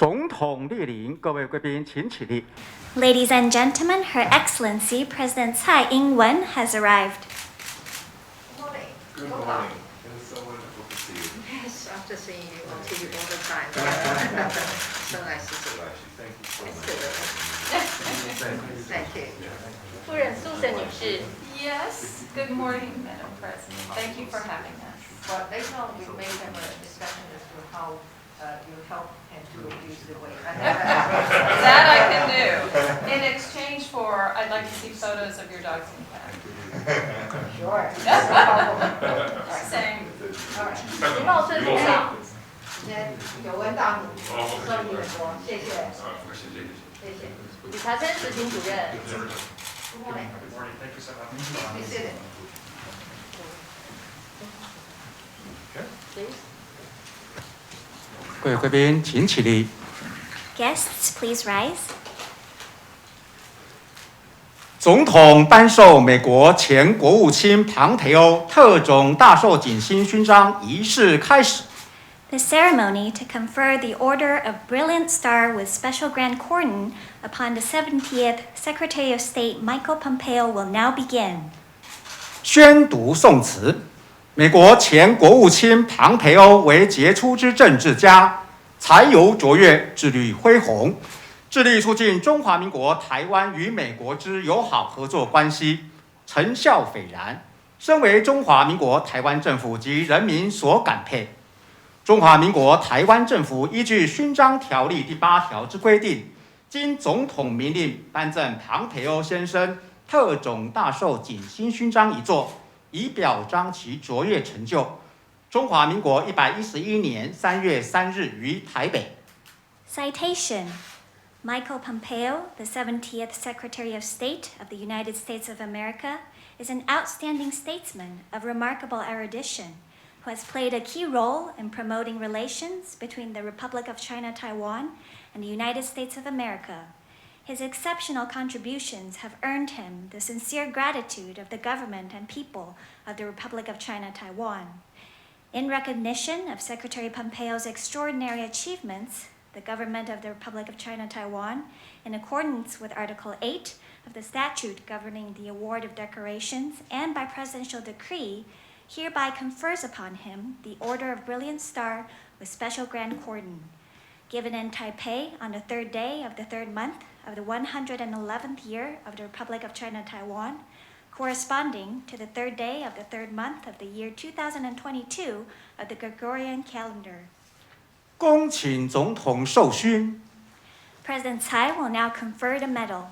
总统莅临，各位贵宾请起立。Ladies and gentlemen, Her Excellency President Tsai Ing-wen has arrived. Good morning. Good morning. It's so wonderful to see you. Yes, after seeing you on TV all the time. So nice to see you. Thank you so much. Thank you. 夫人苏珊女士 Yes. Good morning, Madam President. Thank you for having us. But later on, we may have a discussion as to how you help him to lose the weight. That I can do. In exchange for, I'd like to see photos of your dogs and cats. Sure. That's no problem. Same. All right. 礼貌尊崇上，今天有问大母，受你很多，谢谢，谢谢。理查森执行主任， Good morning. Good morning. Thank you so much. Be seated. please. 各位贵宾请起立。 Guests, please rise. 总统颁授美国前国务卿庞培欧特种大绶锦星勋章仪式开始。 The ceremony to confer the Order of Brilliant Star with Special Grand Cordon upon the 70th Secretary of State Michael Pompeo will now begin. 宣读宋词。美国前国务卿庞培欧为杰出之政治家，才游卓越，智力恢宏，致力促进中华民国台湾与美国之友好合作关系，成效斐然，深为中华民国台湾政府及人民所感佩。中华民国台湾政府依据勋章条例第8条之规定，经总统明令颁赠庞培欧先生特种大绶锦星勋章一座，以表彰其卓越成就。中华民国111年3月3日于台北。 Citation. Michael Pompeo, the 70th Secretary of State of the United States of America, is an outstanding statesman of remarkable erudition, who has played a key role in promoting relations between the Republic of China Taiwan and the United States of America. His exceptional contributions have earned him the sincere gratitude of the government and people of the Republic of China Taiwan. In recognition of Secretary Pompeo's extraordinary achievements, the government of the Republic of China Taiwan, in accordance with Article 8 of the statute governing the award of decorations and by presidential decree, hereby confers upon him the Order of Brilliant Star with Special Grand Cordon, given in Taipei on the 3rd day of the 3rd month of the 111th year of the Republic of China Taiwan, corresponding to the 3rd day of the 3rd month of the year 2022 of the Gregorian calendar. 恭请总统授勋。 President Tsai will now confer the medal.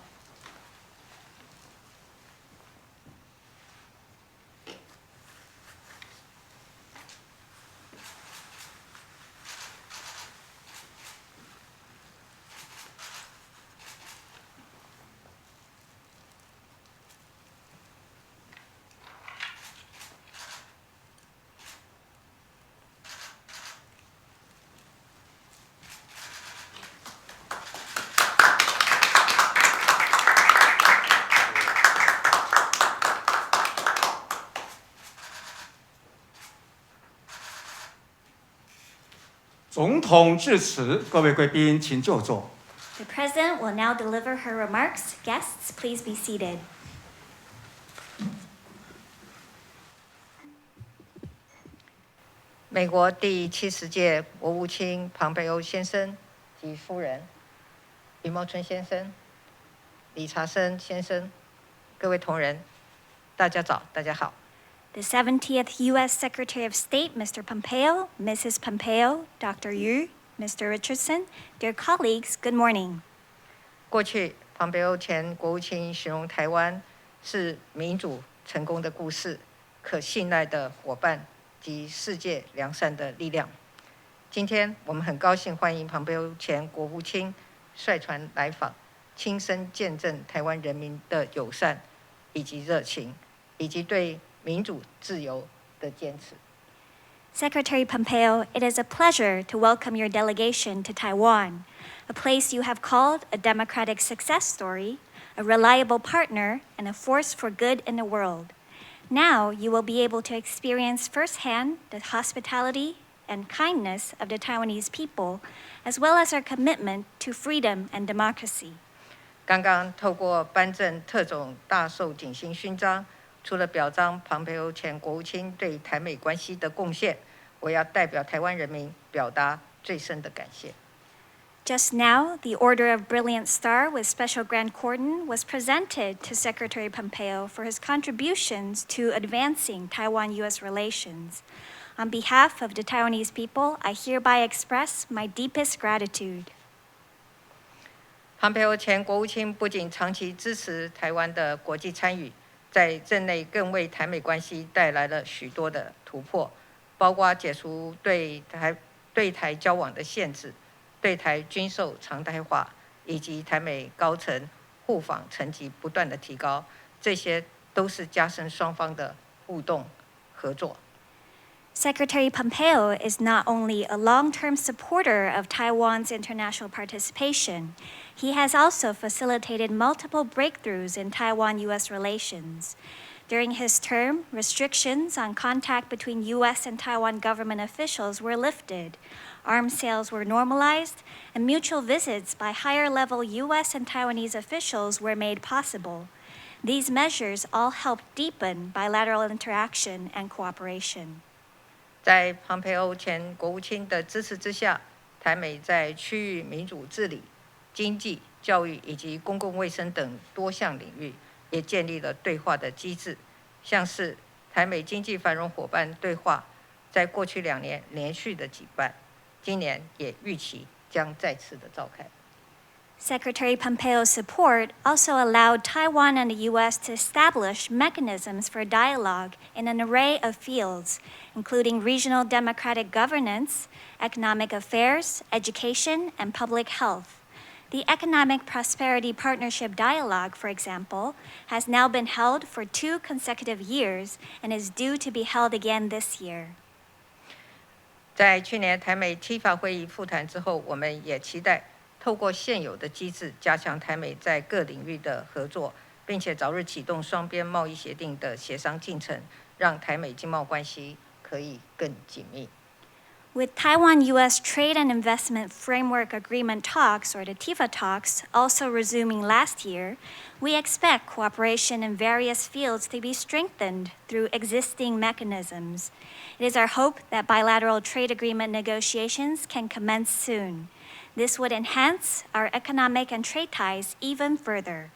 《总统致辞，各位贵宾请就座。 The President will now deliver her remarks. Guests, please be seated. 美国第70届国务卿庞培欧先生及夫人、余茂春先生、理查森先生，各位同仁，大家早，大家好。 The 70th U.S. Secretary of State, Mr. Pompeo, Mrs. Pompeo, Dr. Yu, Mr. Richardson, dear colleagues, good morning. 过去，庞培欧前国务卿形容台湾是民主成功的故事，可信赖的伙伴及世界良善的力量。今天，我们很高兴欢迎庞培欧前国务卿率团来访，亲身见证台湾人民的友善以及热情，以及对民主自由的坚持。 Secretary Pompeo, it is a pleasure to welcome your delegation to Taiwan, a place you have called a democratic success story, a reliable partner, and a force for good in the world. Now you will be able to experience firsthand the hospitality and kindness of the Taiwanese people as well as our commitment to freedom and democracy. 刚刚透过颁证特种大寿景星勋章，除了表彰庞培欧前国务卿对台美关系的贡献，我要代表台湾人民表达最深的感谢。Just now, the Order of Brilliant Star with Special Grand Cordon was presented to Secretary Pompeo for his contributions to advancing Taiwan-U.S. relations. On behalf of the Taiwanese people, I hereby express my deepest gratitude. 庞培欧前国务卿不仅长期支持台湾的国际参与，在任内更为台美关系带来了许多的突破，包括解除对台交往的限制，对台军售常态化，以及台美高层互访层级不断的提高，这些都是加深双方的互动合作。Secretary Pompeo is not only a long-term supporter of Taiwan's international participation, he has also facilitated multiple breakthroughs in Taiwan-U.S. relations. During his term, restrictions on contact between U.S. and Taiwan government officials were lifted, arms sales were normalized, and mutual visits by higher-level U.S. and Taiwanese officials were made possible. These measures all helped deepen bilateral interaction and cooperation. 在庞培欧前国务卿的支持之下，台美在区域民主治理、经济、教育以及公共卫生等多项领域，也建立了对话的机制，像是台美经济繁荣伙伴对话，在过去2年连续的举办，今年也预期将再次的召开。Secretary Pompeo's support also allowed Taiwan and the U.S. to establish mechanisms for dialogue in an array of fields, including regional democratic governance, economic affairs, education, and public health. The Economic Prosperity Partnership Dialogue, for example, has now been held for 2 consecutive years and is due to be held again this year. 在去年台美七法会议复谈之后，我们也期待透过现有的机制，加强台美在各领域的合作，并且早日启动双边贸易协定的协商进程，让台美经贸关系可以更紧密。With Taiwan-U.S. Trade and Investment Framework Agreement talks, or the TIFA talks, also resuming last year, we expect cooperation in various fields to be strengthened through existing mechanisms. It is our hope that bilateral trade agreement negotiations can commence soon. This would enhance our economic and trade ties even further.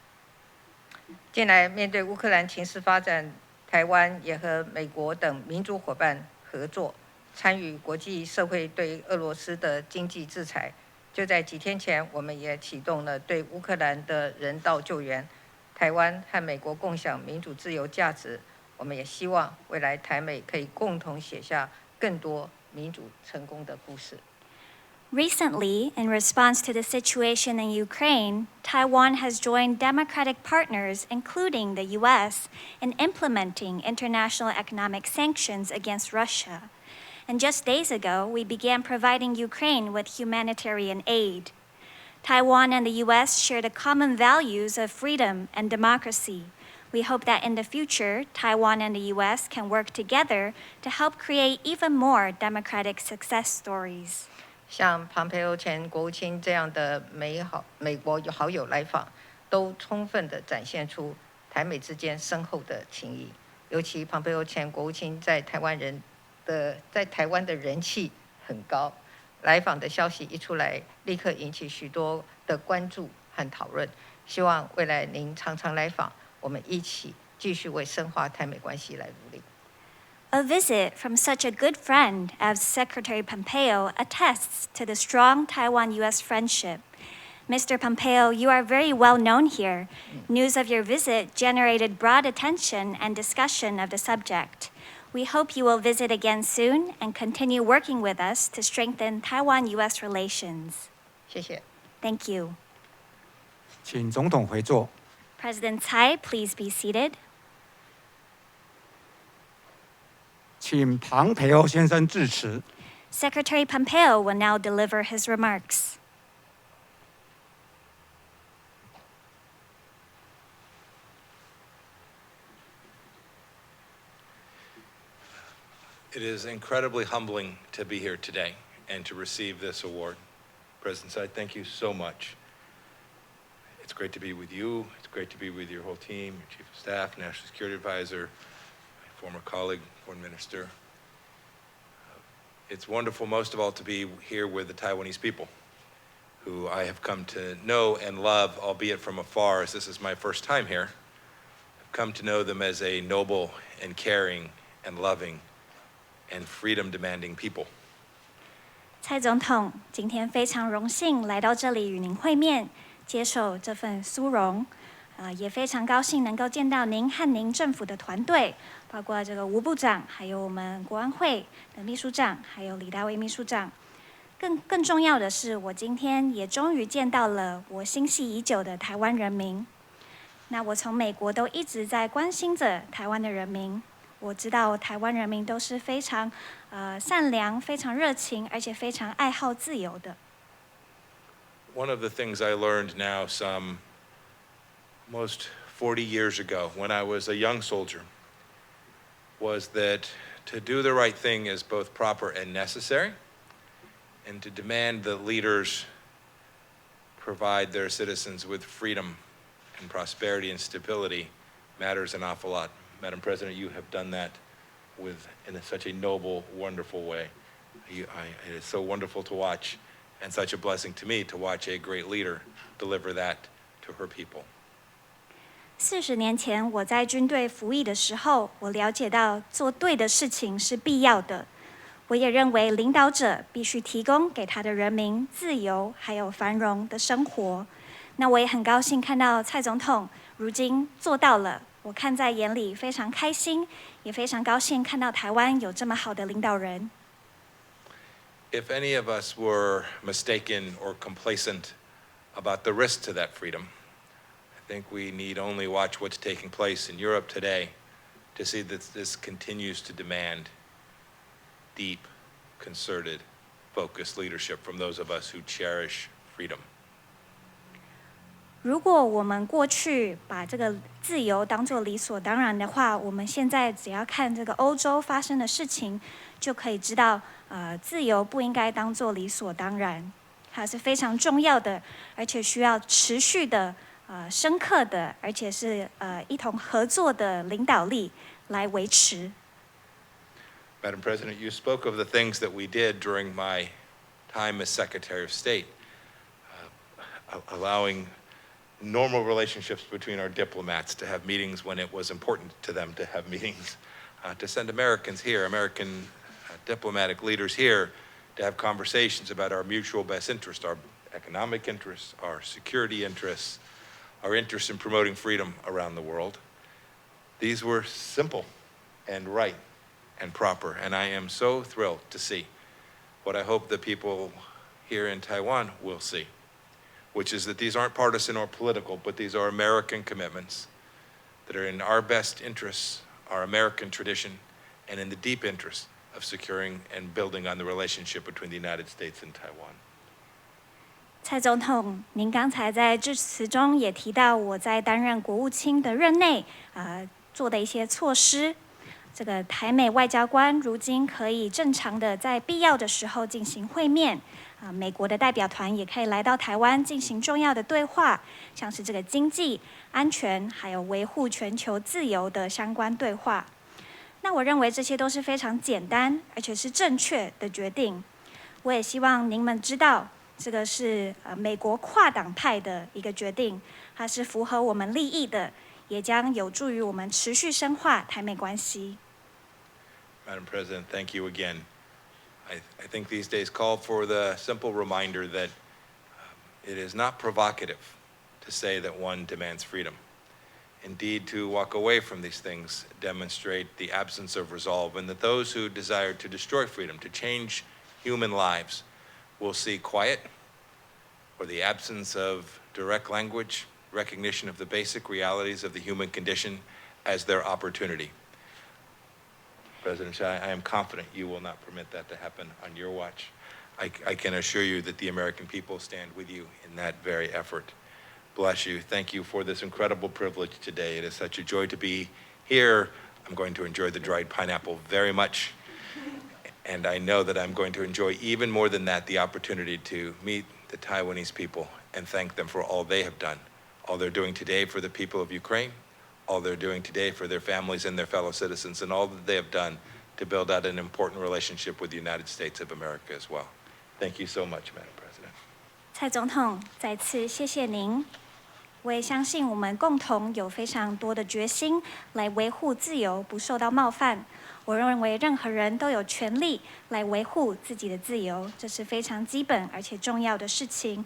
近来面对乌克兰情势发展，台湾也和美国等民主伙伴合作，参与国际社会对俄罗斯的经济制裁。就在几天前，我们也启动了对乌克兰的人道救援。台湾和美国共享民主自由价值，我们也希望未来台美可以共同写下更多民主成功的故事。Recently, in response to the situation in Ukraine, Taiwan has joined democratic partners, including the U.S., in implementing international economic sanctions against Russia. And just days ago, we began providing Ukraine with humanitarian aid. Taiwan and the U.S. share the common values of freedom and democracy. We hope that in the future, Taiwan and the U.S. can work together to help create even more democratic success stories. 像庞培欧前国务卿这样的美国好友来访，都充分地展现出台美之间深厚的情谊。尤其庞培欧前国务卿在台湾的人气很高，来访的消息一出来，立刻引起许多的关注和讨论。希望未来您常常来访，我们一起继续为深化台美关系来努力。A visit from such a good friend as Secretary Pompeo attests to the strong Taiwan-U.S. friendship. Mr. Pompeo, you are very well known here. News of your visit generated broad attention and discussion of the subject. We hope you will visit again soon and continue working with us to strengthen Taiwan-U.S. relations. 谢谢。 Thank you. 请总统回座。 President Tsai, please be seated. 请庞培欧先生致辞。 Secretary Pompeo will now deliver his remarks. It is incredibly humbling to be here today and to receive this award. President Tsai, thank you so much. It's great to be with you. It's great to be with your whole team, your Chief of Staff, National Security Advisor, my former colleague, Foreign Minister. It's wonderful, most of all, to be here with the Taiwanese people, who I have come to know and love, albeit from afar, as this is my first time here. I've come to know them as a noble and caring and loving and freedom-demanding people. 蔡总统今天非常荣幸来到这里与您会面，接受这份殊荣，也非常高兴能够见到您和您政府的团队，包括这个吴部长，还有我们国安会的秘书长，还有李大卫秘书长。更重要的是，我今天也终于见到了我心系已久的台湾人民。那我从美国都一直在关心着台湾的人民。我知道台湾人民都是非常善良、非常热情，而且非常爱好自由的。One of the things I learned now some almost 40 years ago when I was a young soldier was that to do the right thing is both proper and necessary, and to demand that leaders provide their citizens with freedom and prosperity and stability matters an awful lot. Madam President, you have done that in such a noble, wonderful way. It is so wonderful to watch, and such a blessing to me to watch a great leader deliver that to her people. 40年前，我在军队服役的时候，我了解到做对的事情是必要的。我也认为领导者必须提供给他的人民自由还有繁荣的生活。那我也很高兴看到蔡总统如今做到了。我看在眼里，非常开心，也非常高兴看到台湾有这么好的领导人。If any of us were mistaken or complacent about the risk to that freedom, I think we need only watch what's taking place in Europe today to see that this continues to demand deep, concerted, focused leadership from those of us who cherish freedom. 如果我们过去把这个自由当作理所当然的话，我们现在只要看这个欧洲发生的事情，就可以知道，自由不应该当作理所当然，它是非常重要的，而且需要持续的、深刻的，而且是一同合作的领导力来维持。Madam President, you spoke of the things that we did during my time as Secretary of State, allowing normal relationships between our diplomats to have meetings when it was important to them to have meetings, to send Americans here, American diplomatic leaders here, to have conversations about our mutual best interest, our economic interests, our security interests, our interest in promoting freedom around the world. These were simple and right and proper, and I am so thrilled to see what I hope the people here in Taiwan will see, which is that these aren't partisan or political, but these are American commitments that are in our best interests, our American tradition, and in the deep interest of securing and building on the relationship between the United States and Taiwan. 蔡总统，您刚才在致辞中也提到，我在担任国务卿的任内，做的一些措施。这个台美外交官如今可以正常的在必要的时候进行会面，美国的代表团也可以来到台湾进行重要的对话，像是这个经济、安全还有维护全球自由的相关对话。那我认为这些都是非常简单而且是正确的决定。我也希望您们知道，这个是美国跨党派的一个决定，它是符合我们利益的，也将有助于我们持续深化台美关系。Madam President, thank you again. I think these days call for the simple reminder that it is not provocative to say that one demands freedom. Indeed, to walk away from these things demonstrate the absence of resolve, and that those who desire to destroy freedom, to change human lives, will see quiet or the absence of direct language, recognition of the basic realities of the human condition as their opportunity. President Tsai, I am confident you will not permit that to happen on your watch. I can assure you that the American people stand with you in that very effort. Bless you. Thank you for this incredible privilege today. It is such a joy to be here. I'm going to enjoy the dried pineapple very much. And I know that I'm going to enjoy even more than that the opportunity to meet the Taiwanese people and thank them for all they have done, all they're doing today for the people of Ukraine, all they're doing today for their families and their fellow citizens, and all that they have done to build out an important relationship with the United States of America as well. Thank you so much, Madam President. 蔡总统，再次谢谢您。我也相信我们共同有非常多的决心来维护自由不受到冒犯。我认为任何人都有权利来维护自己的自由，这是非常基本而且重要的事情。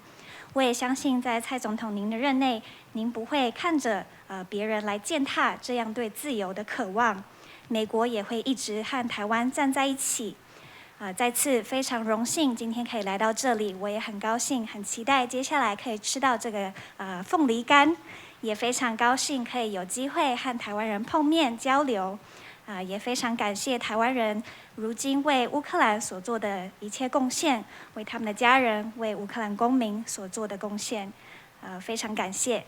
我也相信在蔡总统您的任内，您不会看着别人来践踏这样对自由的渴望。美国也会一直和台湾站在一起。再次非常荣幸今天可以来到这里，我也很高兴，很期待接下来可以吃到这个凤梨干，也非常高兴可以有机会和台湾人碰面交流。也非常感谢台湾人如今为乌克兰所做的一切贡献，为他们的家人、为乌克兰公民所做的贡献，非常感谢。